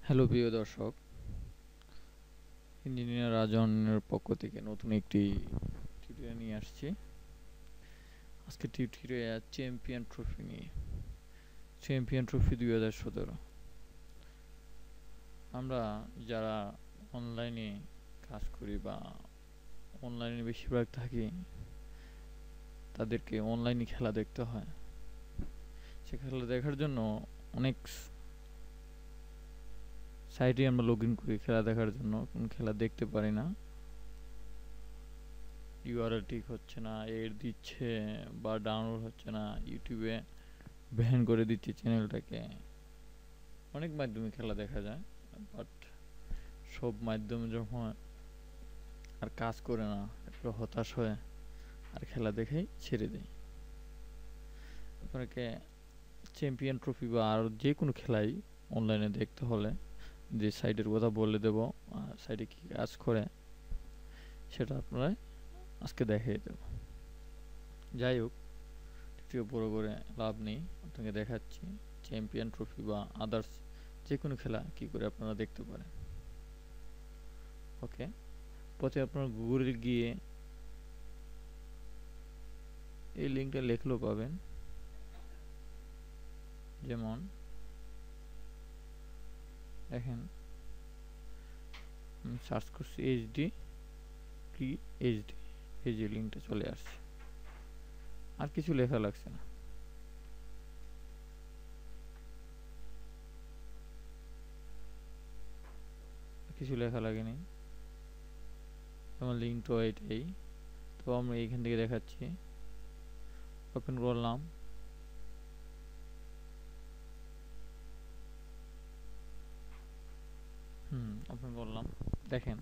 Hello প্রিয় দর্শক, engineer রাজনের পক্ষ থেকে নতুন একটি টিউটোরিয়াল নিয়ে আসছি। আজকে টিউটোরিয়াল চ্যাম্পিয়ন ট্রফি নিয়ে। Champion trophy 2017। আমরা যারা অনলাইনে কাজ করি বা অনলাইনে বেশিরভাগ থাকি, তাদেরকে অনলাইনে খেলা দেখতে হয়। সে খেলা দেখার জন্য অনেক সাইটে আমরা লগ ইন করি খেলা দেখার জন্য, কোন খেলা দেখতে পারি না। ইউআরএল ঠিক হচ্ছে না, এর দিচ্ছে বা ডাউনলোড হচ্ছে না, ইউটিউবে ব্যান করে দিচ্ছে চ্যানেলটাকে। অনেক মাধ্যমে খেলা দেখা যায়, বাট সব মাধ্যমে যখন আর কাজ করে না, একটু হতাশ হয়ে আর খেলা দেখেই ছেড়ে দেয়। আপনাকে চ্যাম্পিয়ন ট্রফি বা আর যে কোনো খেলাই অনলাইনে দেখতে হলে যে সাইটের কথা বলে দেব, সাইটে কী কাজ করে সেটা আপনারা আজকে দেখিয়ে দেব। যাই হোক, ভিডিও বড় করে লাভ নেই, আপনাকে দেখাচ্ছি চ্যাম্পিয়ন ট্রফি বা আদার্স যে কোনো খেলা কি করে আপনারা দেখতে পারেন। ওকে, পথে আপনারা গুগলে গিয়ে এই লিঙ্কটা লিখলেও পাবেন। যেমন দেখেন, আমি সার্চ করছি এইচডি কি এইচডি, এই যে লিঙ্কটা চলে আসছে। আর কিছু লেখা লাগছে না, কিছু লেখা লাগেনি। আমার লিঙ্কটা এটাই, তো আমরা এইখান থেকে দেখাচ্ছি। ওপেন করলাম, ওপেন করলাম। দেখেন,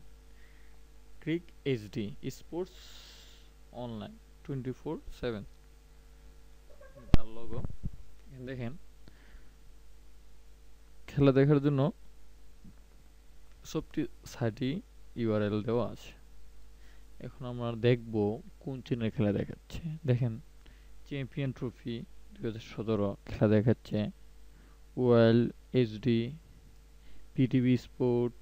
ক্রিক এইচডি স্পোর্টস অনলাইন 24/7 তার লোগো। দেখেন, খেলা দেখার জন্য সবটি সাইটই ইউআরএল দেওয়া আছে। এখন আমরা দেখব কোন চ্যানেলে খেলা দেখাচ্ছে। দেখেন, চ্যাম্পিয়ন ট্রফি 2017 খেলা দেখাচ্ছে wild HD, PTV sport,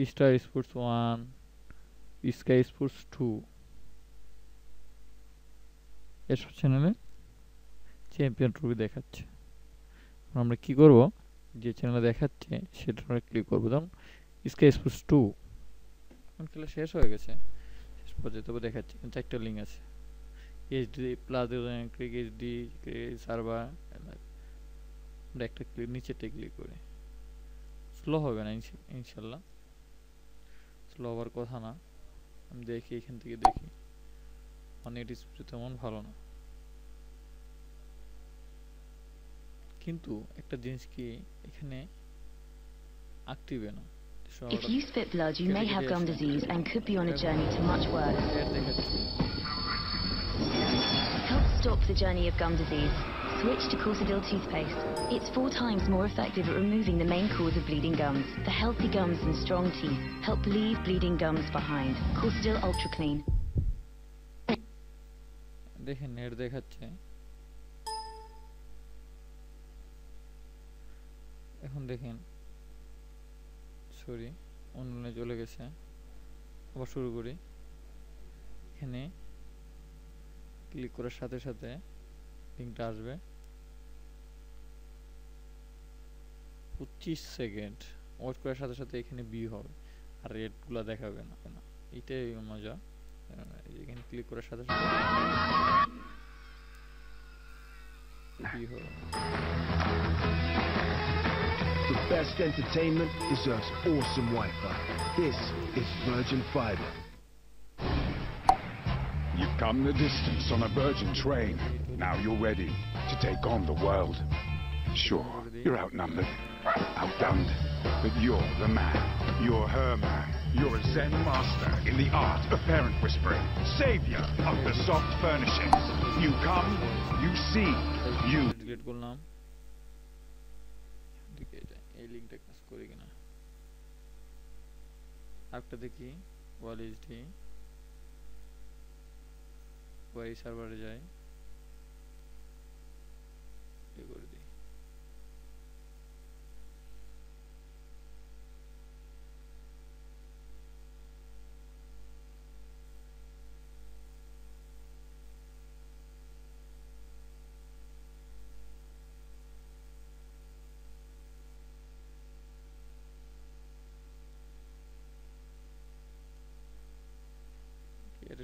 star sports 1, sky sports 2, এসব চ্যানেলে চ্যাম্পিয়ন ট্রফি দেখাচ্ছে। আমরা কি করব, যে চ্যানেলে দেখাচ্ছে সেটা আমরা ক্লিক করবো। যেমন স্কাই স্পোর্টস 2 খেলা শেষ হয়ে গেছে, শেষ পর্যায়ে তবে দেখাচ্ছে 4টা লিঙ্ক আছে। এইচডি প্লাস ক্রিক এইচডি সার্ভার। আমরা একটা ক্লিক, নিচেরটা ক্লিক করি। স্লো হবে না ইনশাল্লাহ, স্লো হওয়ার কথা না। আমি দেখি, এখান থেকে দেখি, নেট স্পিড তেমন ভালো না। কিন্তু একটা জিনিস কি, এখানে অ্যাক্টিভে না। If you spit blood, you may have gum disease and could be on a journey to much worse. Help stop the journey of gum disease. Switch to Corsadil toothpaste. It's 4 times more effective at removing the main cause of bleeding gums. The healthy gums and strong teeth help leave bleeding gums behind. Corsadil Ultra Clean. দেখেন, net দেখাচ্ছে। এখন দেখেন, sorry, অনলাইনে চলে গেছে। আবার শুরু করি। এখানে ক্লিক করার সাথে সাথে লিঙ্কটা আসবে। 25 সেকেন্ড ওয়েট করার সাথে সাথে এখানে ভিউ হবে, আর রেটগুলো দেখাবে না। এটাই মজা। এখানে ক্লিক করার সাথে সাথে ভিউ হবে। The best entertainment deserves awesome Wi-Fi. This is Virgin Fiber. You've come the distance on a Virgin train. Now you're ready to take on the world. Sure, you're outnumbered, outgunned, but you're the man. You're her man. You're a Zen master in the art of parent whispering, savior of the soft furnishings. You come, you see, you... delete করলাম। এই লিঙ্কটা কাজ করে কিনা আরেকটা দেখি। ওয়াল HD Y সার্ভারে যাই, করে দিই।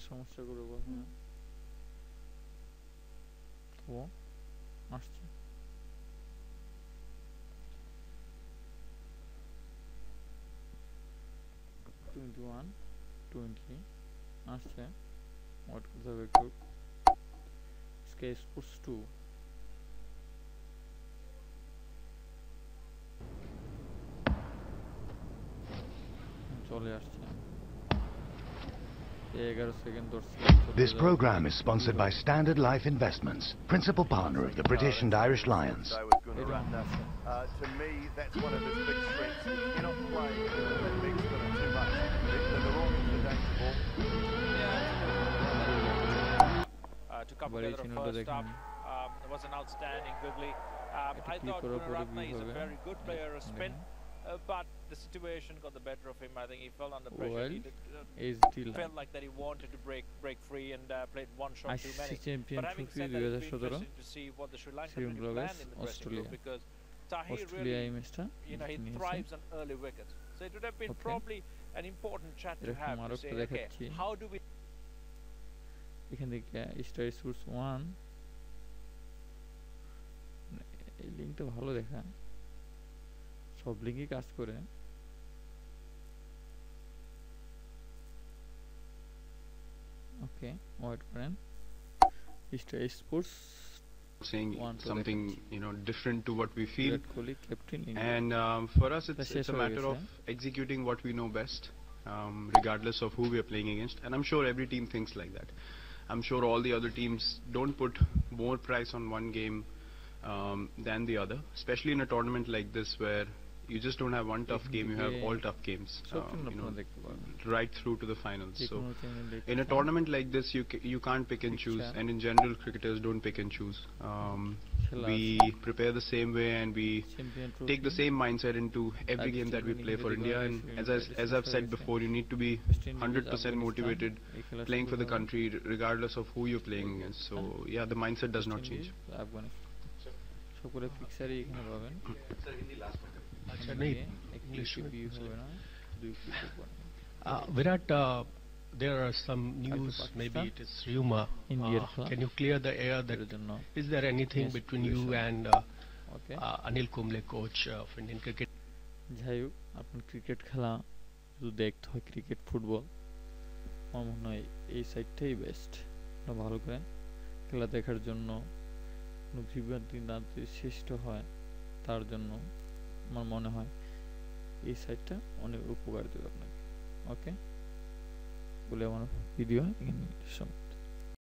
সমস্যা করে বল না ও আসছে 21 20 আসছে what করতে হবে একটু স্কে স্পোর্টস 2 চলে আসছে 11 সেকেন্ড ধরছে This program is sponsored by Standard Life Investments, principal partner of the British and Irish Lions. I was going to run that. To me, that's one of his big strengths. You're not playing that big spinner too much. They're all adaptable. To come Very together similar to first the up. It was an outstanding googly. I click thought করার পরে Gunaratne view is a হবে। very good player, a spin, but the situation got the better of him. I think he fell under pressure. He HD felt like that he wanted to break free and played one shot too ICC many. Champion But having trophy said that, it'll be 2017 interesting to see what the Sri Lanka Sri really Lanka plan in the dressing Australia. room because Tahir Australia এই really, ম্যাচটা he thrives on early wickets. So it would have been Okay. probably an important chat to এরকম have আরো to say, একটা okay, দেখাচ্ছি how do we এখান থেকে star sports 1 এই লিংকটা ভালো দেখা সব লিংকই কাজ করে ওকে ওয়েট করেন star sports saying Want to something different to what we feel, Virat Kohli captain and for us That's it's a just matter how of it executing what we know best, regardless of who we are playing against, and I'm sure every team thinks like that. I'm sure all the other teams don't put more price on one game than the other, especially in a tournament like this where you just don't have one tough game, you have all tough games, সব team আপনারা দেখতে পারবেন right through to the finals. যে So কোনো চ্যানেলে in a tournament like this, you can't pick and choose, Picture. and in general, cricketers don't pick and choose. খেলা We prepare the same way, and we champion take the same mindset into every game that we play for India. And as I've said before, you need to be 100% motivated playing for the country, regardless of who you're playing against. So yeah, the mindset does not change. Afghanistan সকলে পিকচারই এখানে পাবেন अच्छा नहीं English view হবে না দুই click করবেন Virat, there are some news, Pakistan. maybe it is rumor. India খেলা। Can you clear the air that এর জন্য is there anything Yes, between you sure. and okay Anil Kumble, coach of Indian cricket? যাই হোক আপনার cricket খেলা যদি দেখতে হয় ক্রিকেট ফুটবল আমার মনে হয় এই সাইডটাই বেস্ট আপনারা ভালো করে খেলা দেখার জন্য কোনো বিভ্রান্তি না সৃষ্ট হয় তার জন্য আমার মনে হয় এই সাইডটা অনেক উপকার দেবে আপনাকে ওকে বলে আমার ভিডিও এখানে